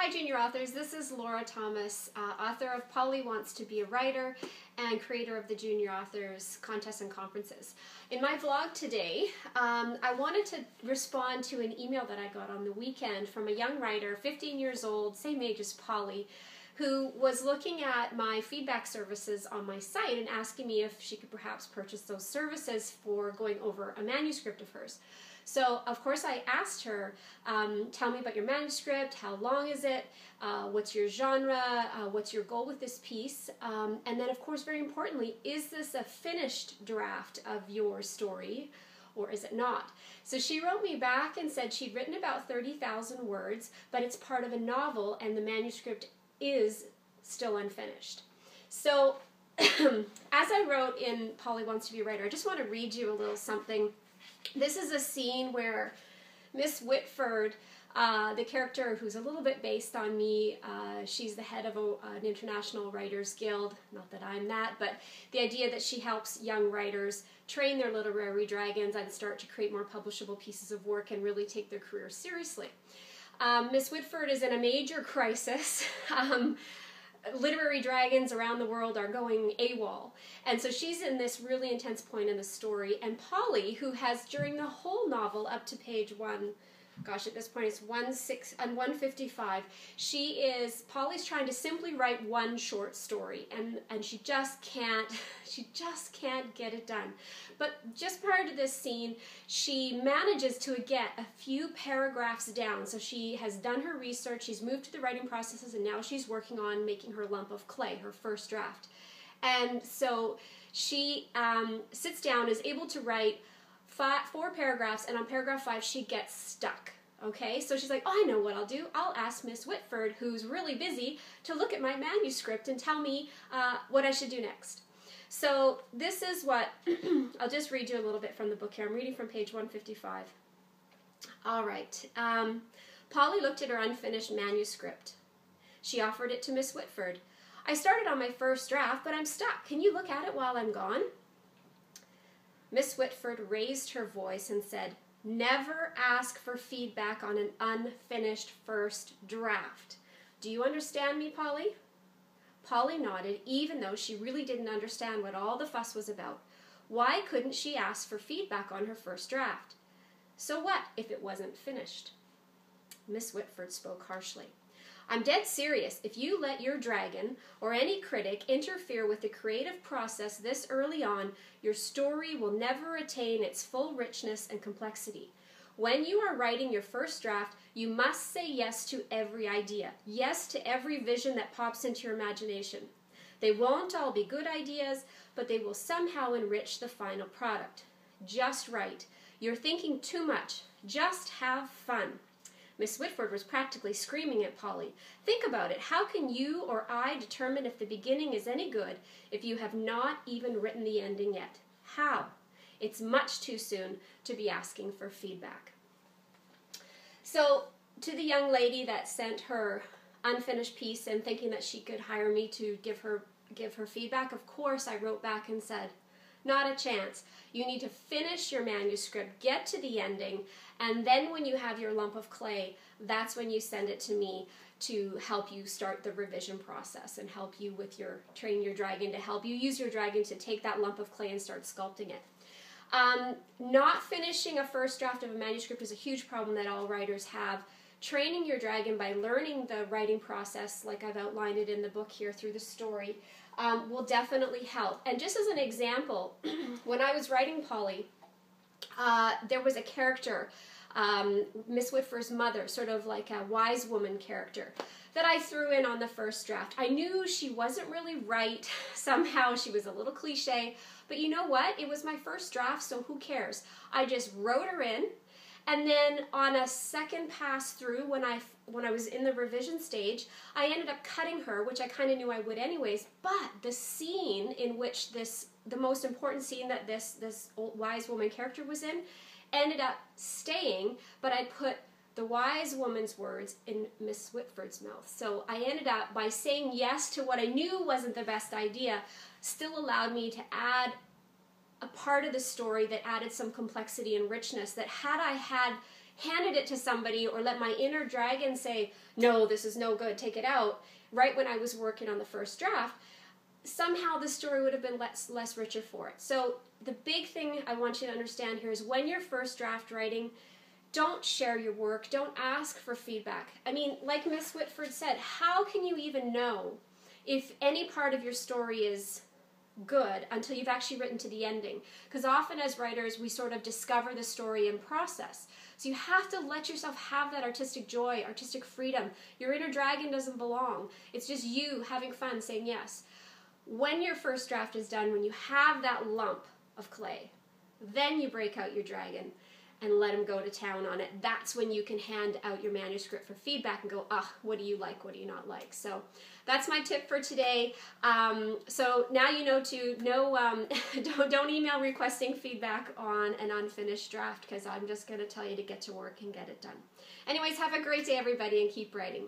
Hi Junior Authors, this is Laura Thomas, author of Polly Wants to Be a Writer and creator of the Junior Authors contests and conferences. In my vlog today, I wanted to respond to an email that I got on the weekend from a young writer, 15 years old, same age as Polly, who was looking at my feedback services on my site and asking me if she could perhaps purchase those services for going over a manuscript of hers. So, of course, I asked her, tell me about your manuscript, how long is it, what's your genre, what's your goal with this piece, and then, of course, very importantly, is this a finished draft of your story, or is it not? So she wrote me back and said she'd written about 30,000 words, but it's part of a novel, and the manuscript is still unfinished. So, as I wrote in Polly Wants to Be a Writer, I just want to read you a little something. This is a scene where Miss Whitford, the character who's a little bit based on me, she's the head of an international writers guild, not that I'm that, but the idea that she helps young writers train their literary dragons and start to create more publishable pieces of work and really take their career seriously. Miss Whitford is in a major crisis. Literary dragons around the world are going AWOL. And so she's in this really intense point in the story. And Polly, who has, during the whole novel up to page at this point it's 155, Polly's trying to simply write one short story. And she just can't get it done. But just prior to this scene, she manages to get a few paragraphs down. So she has done her research, she's moved to the writing processes, and now she's working on making her lump of clay, her first draft. And so she sits down, is able to write 4 paragraphs, and on paragraph 5 she gets stuck. Okay, so she's like, oh, I know what I'll do. I'll ask Miss Whitford, who's really busy, to look at my manuscript and tell me what I should do next. So this is what, I'll just read you a little bit from the book here. I'm reading from page 155. All right. Polly looked at her unfinished manuscript. She offered it to Miss Whitford. I started on my first draft, but I'm stuck. Can you look at it while I'm gone? Miss Whitford raised her voice and said, never ask for feedback on an unfinished first draft. Do you understand me, Polly? Polly nodded, even though she really didn't understand what all the fuss was about. Why couldn't she ask for feedback on her first draft? So what if it wasn't finished? Miss Whitford spoke harshly. I'm dead serious. If you let your dragon or any critic interfere with the creative process this early on, your story will never attain its full richness and complexity. When you are writing your first draft, you must say yes to every idea, yes to every vision that pops into your imagination. They won't all be good ideas, but they will somehow enrich the final product. Just right. You're thinking too much. Just have fun. Miss Whitford was practically screaming at Polly. Think about it. How can you or I determine if the beginning is any good if you have not even written the ending yet? How? It's much too soon to be asking for feedback. So, to the young lady that sent her unfinished piece and thinking that she could hire me to give her feedback, of course I wrote back and said, not a chance. You need to finish your manuscript, get to the ending, and then when you have your lump of clay, that's when you send it to me to help you start the revision process and help you with train your dragon, to help you use your dragon to take that lump of clay and start sculpting it. Not finishing a first draft of a manuscript is a huge problem that all writers have. Training your dragon by learning the writing process, like I've outlined it in the book here through the story, will definitely help. And just as an example, when I was writing Polly, there was a character, Miss Whitford's mother, sort of like a wise woman character, that I threw in on the first draft. I knew she wasn't really right. Somehow she was a little cliche, but you know what? It was my first draft, so who cares? I just wrote her in, and then on a second pass through, when I was in the revision stage, I ended up cutting her, which I kind of knew I would anyways, but the scene in which the most important scene that this old wise woman character was in, ended up staying, but I put the wise woman's words in Miss Whitford's mouth. So I ended up, by saying yes to what I knew wasn't the best idea, still allowed me to add a part of the story that added some complexity and richness that had I had handed it to somebody or let my inner dragon say, no, this is no good, take it out, right when I was working on the first draft, somehow the story would have been less richer for it. So the big thing I want you to understand here is when you're first draft writing, don't share your work. Don't ask for feedback. I mean, like Miss Whitford said, how can you even know if any part of your story is good until you've actually written to the ending? Because often as writers, we sort of discover the story in process. So you have to let yourself have that artistic joy, artistic freedom. Your inner dragon doesn't belong. It's just you having fun, saying yes. When your first draft is done, when you have that lump of clay, then you break out your dragon and let him go to town on it. That's when you can hand out your manuscript for feedback and go, what do you like, what do you not like? So that's my tip for today. So now you know don't email requesting feedback on an unfinished draft, because I'm just going to tell you to get to work and get it done. Anyways, have a great day, everybody, and keep writing.